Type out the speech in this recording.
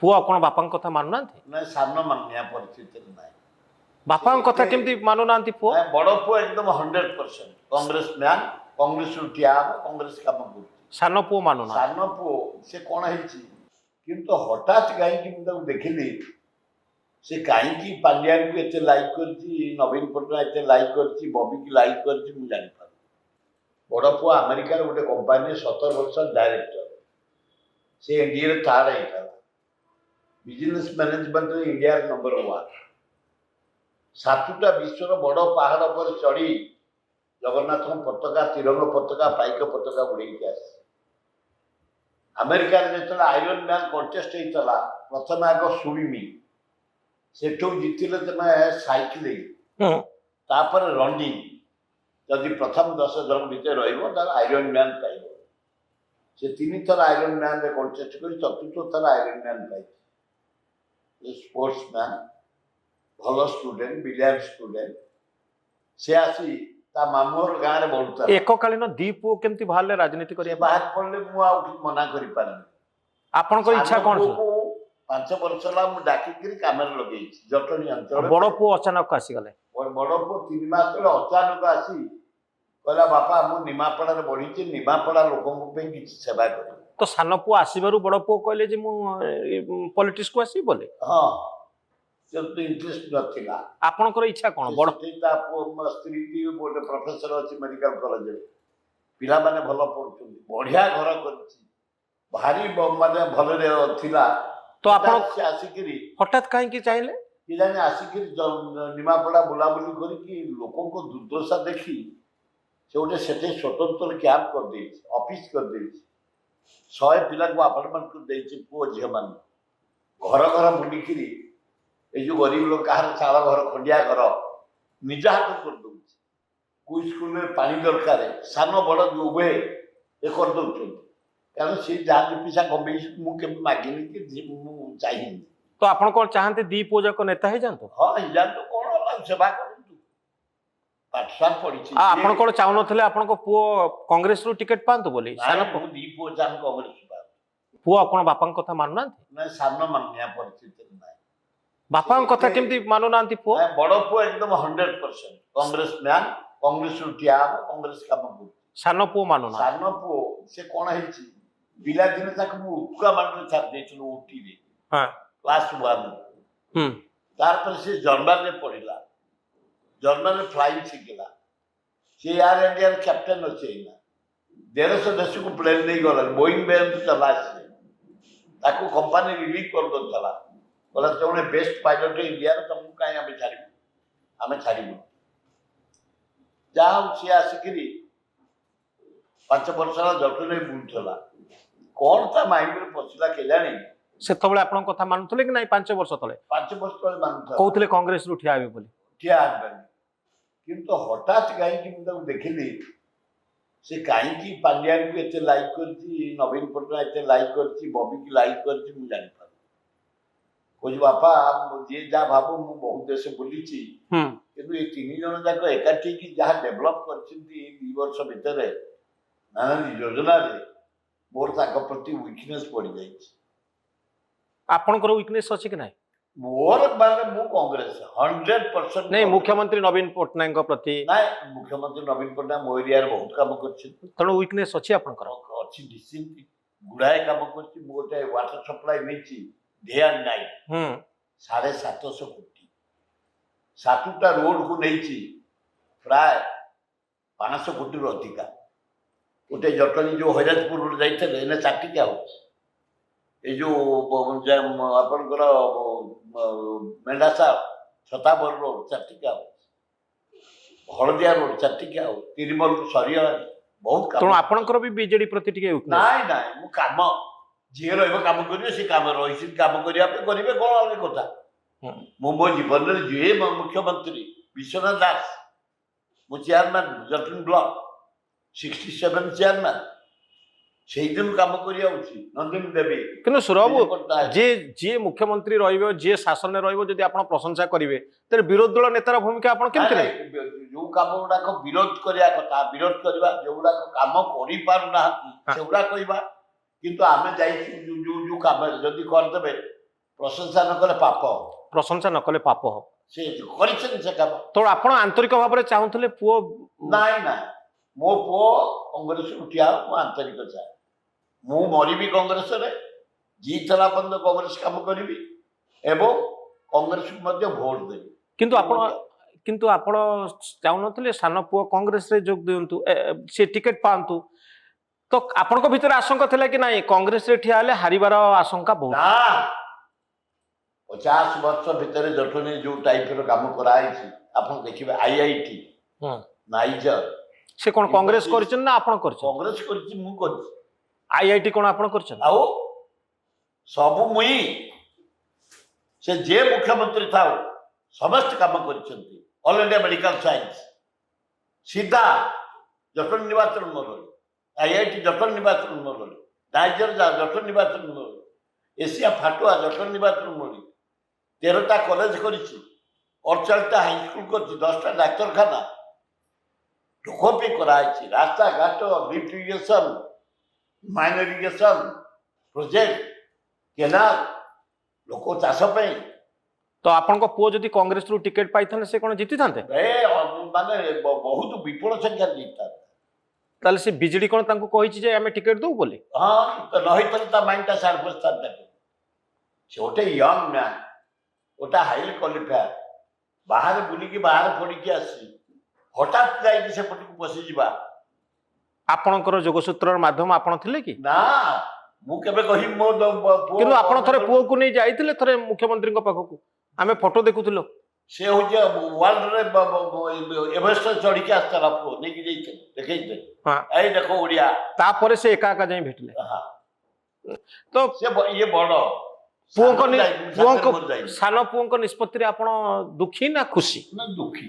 पुआ कौन बापा कथा मानु ना ना सान मानिया परिस्थिति ना बापा कथा केमती मानु ना पुआ बड़ पु एकदम 100% कांग्रेस मैन कांग्रेस ठिया कांग्रेस काम कर सान पुआ मानु ना सान पु से कौन है किंतु हठात कहीं देखिली से कहीं पांड्या को एत लाइक कर नवीन पट्टनायक एत लाइक कर बबी की लाइक कर जापर बड़ पु अमेरिका गोटे कंपानी 17 वर्ष डायरेक्टर से एनडीए थार्ड होता बिजनेस मैनेजमेंट इंडिया नंबर 1 सातुटा विश्वर बड़ पहाड़ पर चढ़ी जगन्नाथ पताका तिरंग पताका पाइक पताका उड़े आस अमेरिका जो आयरन मैन कंटेस्ट होता प्रथम आग स्विमिंग सेठू जीतिले तुम साइकिलिंग तापर रनिंग जदि प्रथम 10 जन भितर रही आयरन मैन पाइब से 3 थर आयरन मैन कंटेस्ट कर चतुर्थ थर आयरन मैन पाई स्पोर्ट्स मैन भल स्टूडेंट ब्रिलियंट स्टूडेंट से आसी ता मामूर गाँव में बढ़ुता एककालीन दी पुओ केमती बाहर राजनीति करिया बाहर पड़े मुझे मना कर आपन इच्छा कौन 5 वर्ष है डाकिक कम लगे जटनी अंचल बड़ पुओ अचानक आसीगले बड़ पु 3 मास तले अचानक आसी कहला बापा मु निमापड़ा बढ़ी निमापड़ा लोक सेवा कर तो सान पुओ आसबार बड़ पुओ कहले जे मु पॉलिटिक्स को आसी बोले हाँ से तो इंटरेस्ट नाला आपनकर इच्छा कौन बड़ स्त्री भी गोटे प्रोफेसर अच्छी मेडिकल कॉलेज पिला माने भल पढ़ुं बढ़िया घर कर भारी माने भल थिला तो आप आसिकी हठात कहीं चाहिए कि जाने आसिकी निमापड़ा बुलाबुली कर लोक दुर्दशा देखी से गोटे से स्वतंत्र कैंप कर ऑफिस कर 100 पिला को अपार्टमेंट कर पुओ झील मान घर घर बुलिकी ये जो गरीब लोग कहार चाल घर खंडिया घर निज हाथ कर दौ कोई स्कूल में पानी दरकार सान बड़ जो उभे ये कर दौरान कारण सी जहाँ पैसा कमे मुझे मागिनी कि चाहिए तो आप कौन चाहते दी पुओ जाक नेता ही जानते हाँ जानते कौन सेवा करूँ पाठशाला पढ़ी आप कौन चाहून थे आप पुओ कांग्रेस रु टिकेट पातु बोली दी पुओ चाह कांग्रेस पुओ कौन बापा कथा मानु ना ना सान मानिया परिस्थिति ना बापा कथा केमती मानु ना पुओ बड़ पु एकदम 100% कांग्रेस मैन कांग्रेस ठिया कांग्रेस काम कर सान पुओ मानु ना सान पु से कौन है पिला दिने उत्का मान छाड़ी ओटी क्लास 1 तार से जर्मन में पढ़ला जर्मन में फ्लाइंग शिखला सी एयर इंडिया कैप्टेन अच्छे 150 देश को प्लेन नहीं गला बोइंग बेन चला कंपानी रिलीज कर देला बोला जो बेस्ट पायलट इंडिया तुमको कहीं आम छाड़ू आम छाड़ू जहाँ सी आसिकी 5 वर्ष जटन बुलूला कौन ता माइंड में पशिला केजानी से कथा मानुले कि 5 वर्ष तले 5 वर्ष तले मानुला कहते कांग्रेस रु ठिया बोली ठिया किंतु हठात कहीं देखिली से कहीं पांड्या को एत लाइक कर नवीन पट्टनायक एत लाइक कर बबी की लाइक कर जापर कह बापा जी जहाँ भाव मु बहुत देश बुली किंतु ये 3 जन जाक एकाठी की जहाँ डेभलप कर 2 वर्ष भितर नाना योजना मोर प्रति वीकनेस पड़ जाए आपनकर वीकनेस अच्छी कि नहीं मोर माने मु कांग्रेस 100% नहीं मुख्यमंत्री नवीन पट्टनायक प्रति नहीं मुख्यमंत्री नवीन पट्टनायक मो एरिया बहुत काम कर वीकनेस अच्छी आपनकर अच्छी निश्चिंत गुड़ाए काम कर गोटे वाटर सप्लाई नहीं डे एंड नाइट 750 कोटी 7टा रोड को नहीं प्राय 500 कोटी अधिका गोटे जटनी जो हरिराजपुर जाइए 4 टिका हो ये जो आपंकर मेढासा छताबर रोड 4 टिका हो हलदिया रोड 4 टिका हो तिरमल सरिया बहुत तेणु आपंकर भी बीजेडी प्रति टिके नाई नाई मु काम जी रम कर सी कम रही कम करने कौन अलग कथा मो जीवन में जी मुख्यमंत्री विश्वनाथ दास मु चेयरमैन जटनी ब्लॉक 67 चेयरमैन से दिन कम नंदिनी देवी कि सुरबाबू जे जी मुख्यमंत्री रे शासन में रही प्रशंसा करेंगे तेरे विरोध दल नेतार भूमिका जो कम गुड़ाक विरोध करने कथा विरोध करवा जो गुड़ाक कम कर गुड़ा कहवा किंतु आम जा जो कम जदि करदे ପ୍ରଶଂସା ନ କଲେ ପାପ। ପ୍ରଶଂସା ନ କଲେ ପାପ ହବ। ସେ କରିଛନ୍ତି ସେ କାମ। ତ ଆପଣ ଆନ୍ତରିକ ଭାବରେ ଚାହୁଁଥିଲେ ପୁଅ ନାଇଁ ନାଇଁ, ମୋ ପୁଅ କଂଗ୍ରେସରୁ ଠିଆ ହଉ, ମୁଁ ଆନ୍ତରିକ ଚାହେଁ। ମୁଁ ମରିବି କଂଗ୍ରେସରେ, ଜିତଲା ପର୍ଯ୍ୟନ୍ତ କଂଗ୍ରେସ କାମ କରିବି ଏବଂ କଂଗ୍ରେସକୁ ମଧ୍ୟ ଭୋଟ ଦେବି। କିନ୍ତୁ ଆପଣ ଚାହୁଁନଥିଲେ ସାନ ପୁଅ କଂଗ୍ରେସରେ ଯୋଗ ଦିଅନ୍ତୁ, ସେ ଟିକେଟ ପାଆନ୍ତୁ? ତ ଆପଣଙ୍କ ଭିତରେ ଆଶଙ୍କା ଥିଲା କି ନାଇଁ କଂଗ୍ରେସରେ ଠିଆ ହେଲେ ହାରିବାର ଆଶଙ୍କା ବହୁତ? ନା, 50 ବର୍ଷ ଭିତରେ ଜଟଣୀ ଯୋଉ ଟାଇପର କାମ କରାହେଇଛି ଆପଣ ଦେଖିବେ। IIT, ନାଇଜର, ସେ କଣ କଂଗ୍ରେସ କରିଛନ୍ତି ନା ଆପଣ କରିଛନ୍ତି? କଂଗ୍ରେସ କରିଛି, ମୁଁ କରିଛି। IIT କଣ ଆପଣ କରିଛନ୍ତି? ଆଉ ସବୁ ମୁଇଁ, ସେ ଯେ ମୁଖ୍ୟମନ୍ତ୍ରୀ ଥାଉ ସମସ୍ତେ କାମ କରିଛନ୍ତି। ଅଲ୍ ଇଣ୍ଡିଆ ମେଡିକାଲ ସାଇନ୍ସ ସିଧା ଜଟଣୀ ନିର୍ବାଚନ ମଣ୍ଡଳୀ, IIT ଜଟଣୀ ନିର୍ବାଚନ ମଣ୍ଡଳୀ, ନାଇଜର ଜଟଣୀ ନିର୍ବାଚନ ମଣ୍ଡଳୀ, ଏସିଆ ଫାଟୁଆ ଜଟଣୀ ନିର୍ବାଚନ ମଣ୍ଡଳୀ, 13ଟା କଲେଜ କରିଛି, 48ଟା ହାଇସ୍କୁଲ କରିଛି, 10ଟା ଡାକ୍ତରଖାନା ଲୋକ ପାଇଁ କରାହେଇଛି। ରାସ୍ତାଘାଟ, lift irrigation, mine irrigation project, canal, ଲୋକ ଚାଷ ପାଇଁ। ତ ଆପଣଙ୍କ ପୁଅ ଯଦି କଂଗ୍ରେସରୁ ଟିକେଟ ପାଇଥାନ୍ତେ ସେ କଣ ଜିତିଥାନ୍ତେ? ମାନେ ବହୁତ ବିପୁଳ ସଂଖ୍ୟାରେ ଜିତିଥାନ୍ତେ। ତାହେଲେ ସେ ବିଜେଡି କଣ ତାଙ୍କୁ କହିଛି ଯେ ଆମେ ଟିକେଟ ଦଉ ବୋଲି? ହଁ, ତ ନ ହେଇଥିଲେ ତା ମାଇଣ୍ଡଟା ସାର୍ ବସିଥାନ୍ତା। ସେ ଗୋଟେ ୟଙ୍ଗ ମ୍ୟାନ୍, ଗୋଟେ ହାଇଲି କ୍ୱାଲିଫାଏଡ, ବାହାରେ ବୁଲିକି ବାହାରେ ପଢିକି ଆସିଛି, ହଠାତ୍ ଯାଇକି ସେପଟକୁ ପଶିଯିବା। ଆପଣଙ୍କର ଯୋଗସୂତ୍ରର ମାଧ୍ୟମ ଆପଣ ଥିଲେ କି? ନା, ମୁଁ କେବେ କହିବି ମୋ ପୁଅ। କିନ୍ତୁ ଆପଣ ଥରେ ପୁଅକୁ ନେଇ ଯାଇଥିଲେ ଥରେ ମୁଖ୍ୟମନ୍ତ୍ରୀଙ୍କ ପାଖକୁ, ଆମେ ଫଟୋ ଦେଖୁଥିଲୁ। ସେ ହଉଛି ୱାର୍ଲଡରେ ଏଭରେଷ୍ଟ ଚଢିକି ଆସିଥିଲା ପୁଅ, ନେଇକି ଯାଇଥିଲେ, ଦେଖେଇଥିଲେ, ଏଇ ଦେଖ ଓଡିଆ। ତାପରେ ସେ ଏକା ଏକା ଯାଇ ଭେଟିଲେ। ତ ସେ ଇଏ ବଡ ପୁଅଙ୍କ ସାନ ପୁଅଙ୍କ ନିଷ୍ପତ୍ତିରେ ଆପଣ ଦୁଃଖୀ ନା ଖୁସି? ଦୁଃଖୀ।